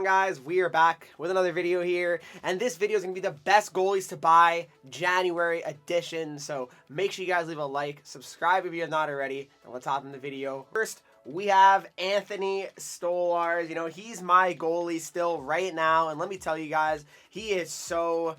guys? We are back with another video here, and this video is going to be the best goalies to buy January edition, so make sure you guys leave a like, subscribe if you have not already, and let's hop in the video. First, we have Anthony Stoll. You know, he's my goalie still right now, and let me tell you guys, he is so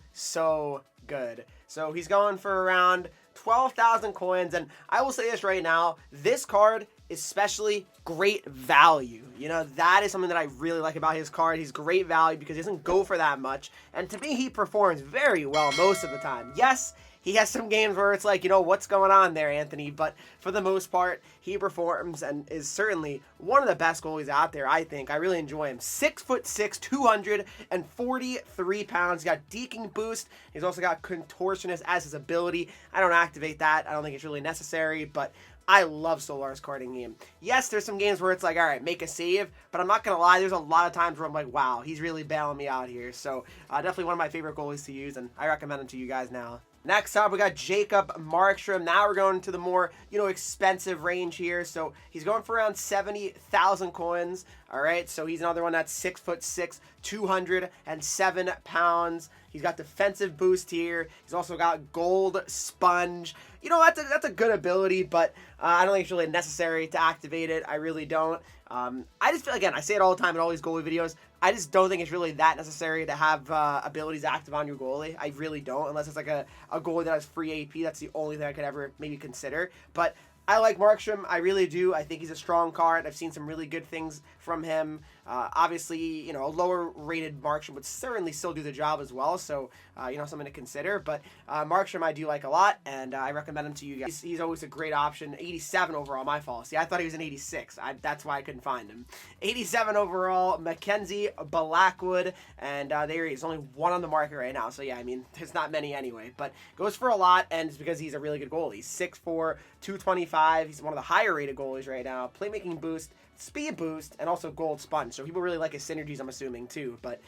good. So he's going for around 12,000 coins, and I will say this right now, this card is especially great value. You know, that is something that I really like about his card. He's great value because he doesn't go for that much, and to me, he performs very well most of the time. Yes, he has some games where it's like, you know, what's going on there, Anthony? But for the most part, he performs and is certainly one of the best goalies out there, I think. I really enjoy him. 6'6", 243 pounds. He's got deking boost. He's also got contortionist as his ability. I don't activate that. I don't think it's really necessary, but I love Stoll's carding game. Yes, there's some games where it's like, all right, make a save, but I'm not going to lie, there's a lot of times where I'm like, wow, he's really bailing me out here. So definitely one of my favorite goalies to use, and I recommend him to you guys now. Next up, we got Markstrom. Now we're going to the more, you know, expensive range here. So he's going for around 70,000 coins. All right, so he's another one that's 6'6", 207 pounds. He's got defensive boost here. He's also got gold sponge. You know, that's a good ability, but I don't think it's really necessary to activate it. I really don't. I just feel, again, I say it all the time in all these goalie videos, I just don't think it's really that necessary to have abilities active on your goalie. I really don't, unless it's like a goalie that has free AP. That's the only thing I could ever maybe consider. But I like Markstrom. I really do. I think he's a strong card. I've seen some really good things from him. Obviously, you know, a lower rated Markstrom would certainly still do the job as well. So, you know, something to consider. But Markstrom I do like a lot, and I recommend him to you guys. He's always a great option. 87 overall, my fault. See, I thought he was an 86. That's why I couldn't find him. 87 overall, McKenzie Blackwood, and there he is. Only one on the market right now. So, yeah, I mean, there's not many anyway. But goes for a lot, and it's because he's a really good goalie. 6'4", 225. He's one of the higher rated goalies right now. Playmaking boost, speed boost, and also gold sponge. So people really like his synergies, I'm assuming, too. But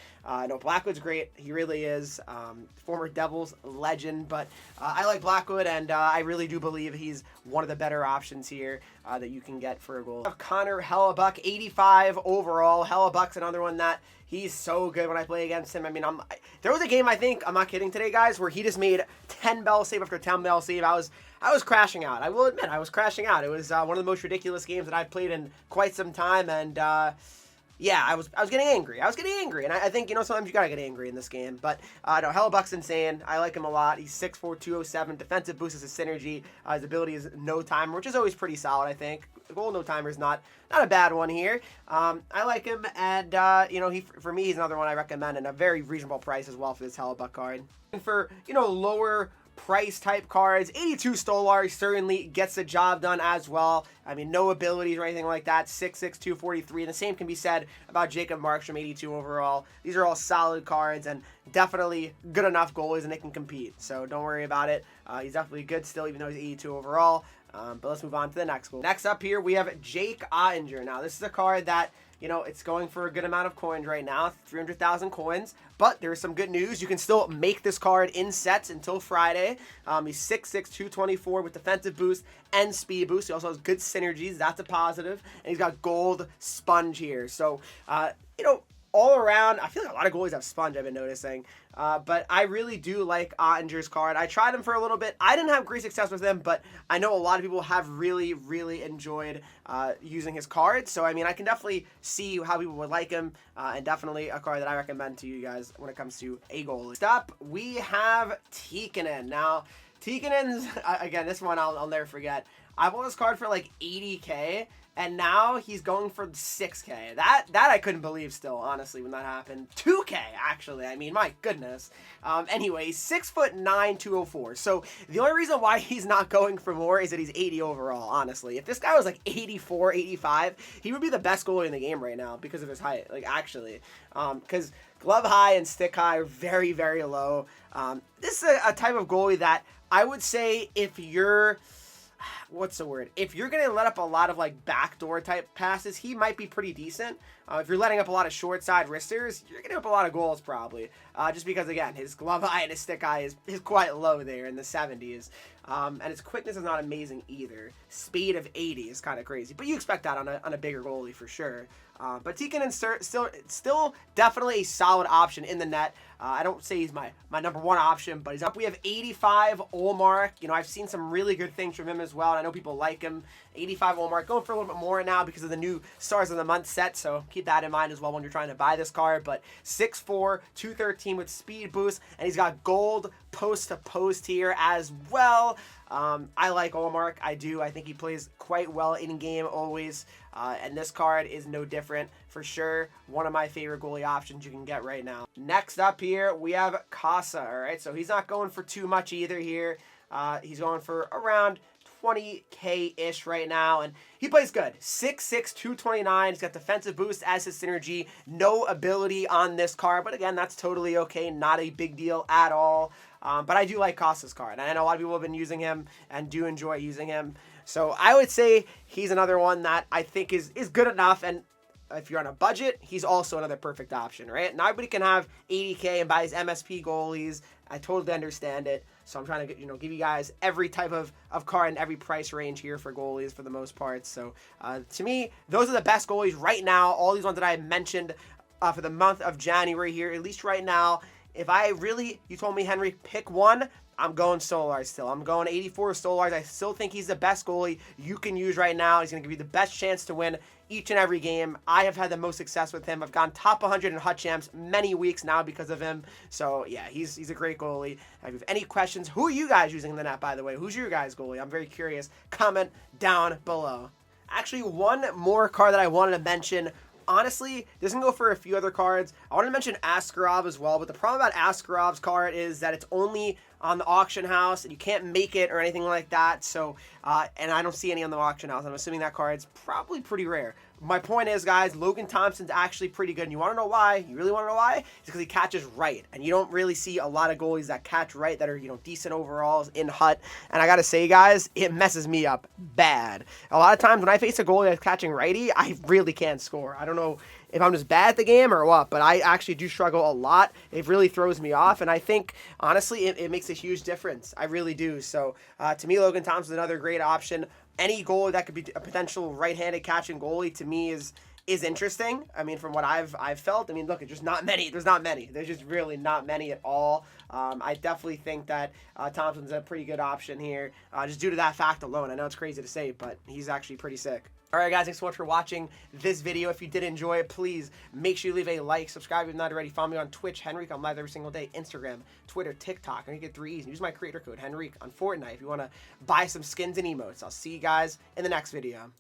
no, Blackwood's great. He really is. Former Devils legend. But I like Blackwood, and I really do believe he's one of the better options here that you can get for a goal. Connor Hellebuyck, 85 overall. Hellebuck's another one that he's so good when I play against him. I mean, there was a game, I think, I'm not kidding today, guys, where he just made 10 bell save after 10 bell save. I was crashing out. I will admit, I was crashing out. It was one of the most ridiculous games that I've played in quite some time, and yeah, I was getting angry. And I think, you know, sometimes you gotta get angry in this game. But no, Hellebuck's insane. I like him a lot. He's 6'4", 207. Defensive boost is his synergy. His ability is no timer, which is always pretty solid, I think. Goal no timer is not a bad one here. I like him, and you know, for me, he's another one I recommend, and a very reasonable price as well for this Hellebuyck card. And for, you know, lower price type cards, 82 Stoll certainly gets the job done as well. I mean, no abilities or anything like that. 6'6", 243. And the same can be said about Markstrom, 82 overall. These are all solid cards and definitely good enough goalies, and they can compete. So don't worry about it. He's definitely good still, even though he's 82 overall. But let's move on to the next goal. Next up here, we have Jake Oettinger. Now, this is a card that, you know, it's going for a good amount of coins right now, 300,000 coins. But there's some good news. You can still make this card in sets until Friday. He's 6'6", 224 with defensive boost and speed boost. He also has good synergies. That's a positive. And he's got gold sponge here. So, you know, all around, I feel like a lot of goalies have sponge, I've been noticing. But I really do like Oettinger's card. I tried him for a little bit. I didn't have great success with him, but I know a lot of people have really enjoyed using his cards. So, I mean, I can definitely see how people would like him, and definitely a card that I recommend to you guys when it comes to a goalie. Next up, we have Tikkanen. Now, Tikkanen's, again, this one I'll never forget. I bought this card for like 80K. And now he's going for 6K. That I couldn't believe still, honestly, when that happened. 2K, actually. I mean, my goodness. Anyway, 6'9", 204. So the only reason why he's not going for more is that he's 80 overall, honestly. If this guy was like 84, 85, he would be the best goalie in the game right now because of his height, like, actually. Because glove high and stick high are very low. This is a type of goalie that I would say if you're... what's the word? If you're going to let up a lot of like backdoor type passes, he might be pretty decent. If you're letting up a lot of short side wristers, you're going to up a lot of goals probably. Just because, again, his glove eye and his stick eye is quite low there in the 70s. And his quickness is not amazing either. Speed of 80 is kind of crazy. But you expect that on a bigger goalie for sure. But Tikkanen still definitely a solid option in the net. I don't say he's my number one option, but he's up. We have 85 Ullmark. You know, I've seen some really good things from him as well, and I know people like him. 85 Ullmark, going for a little bit more now because of the new Stars of the Month set, so keep that in mind as well when you're trying to buy this card. But 6'4", 213 with speed boost, and he's got gold post-to-post here as well. I like Ullmark. I do. I think he plays quite well in-game always, and this card is no different for sure. One of my favorite goalie options you can get right now. Next up here, we have Casa, all right? So he's not going for too much either here. He's going for around 20K-ish right now, and he plays good. 6'6", 229. He's got defensive boost as his synergy. No ability on this card, but again, that's totally okay. Not a big deal at all. But I do like Costa's card, and I know a lot of people have been using him and do enjoy using him. So I would say he's another one that I think is good enough, and if you're on a budget, he's also another perfect option, right? Not everybody can have 80K and buy his MSP goalies. I totally understand it. So I'm trying to give you guys every type of card and every price range here for goalies for the most part. So to me, those are the best goalies right now. All these ones that I mentioned for the month of January here, at least right now. If you told me, Henreek, pick one, I'm going Stoll still. I'm going 84 Stoll. I still think he's the best goalie you can use right now. He's going to give you the best chance to win each and every game. I have had the most success with him. I've gone top 100 in Huck champs many weeks now because of him. So, yeah, he's a great goalie. If you have any questions, who are you guys using in the net, by the way? Who's your guys' goalie? I'm very curious. Comment down below. Actually, one more card that I wanted to mention. Honestly, this can go for a few other cards. I want to mention Askarov as well, but the problem about Askarov's card is that it's only on the auction house, and you can't make it or anything like that. So, and I don't see any on the auction house. I'm assuming that card's probably pretty rare. My point is, guys, Logan Thompson's actually pretty good. And you want to know why? You really want to know why? It's because he catches right. And you don't really see a lot of goalies that catch right that are, decent overalls in Hut. And I got to say, guys, it messes me up bad. A lot of times when I face a goalie that's catching righty, I really can't score. I don't know if I'm just bad at the game or what, but I actually do struggle a lot. It really throws me off, and I think, honestly, it makes a huge difference. I really do. So, to me, Logan Thompson's another great option. Any goalie that could be a potential right-handed catching goalie, to me, is interesting. I mean, from what I've felt, I mean, look, it's just not many. There's not many. There's just really not many at all. I definitely think that Thompson's a pretty good option here, just due to that fact alone. I know it's crazy to say, but he's actually pretty sick. Alright guys, thanks so much for watching this video. If you did enjoy it, please make sure you leave a like, subscribe if you're not already. Follow me on Twitch, Henreek. I'm live every single day. Instagram, Twitter, TikTok. I'm going to get 3 E's. Use my creator code, Henreek, on Fortnite if you want to buy some skins and emotes. I'll see you guys in the next video.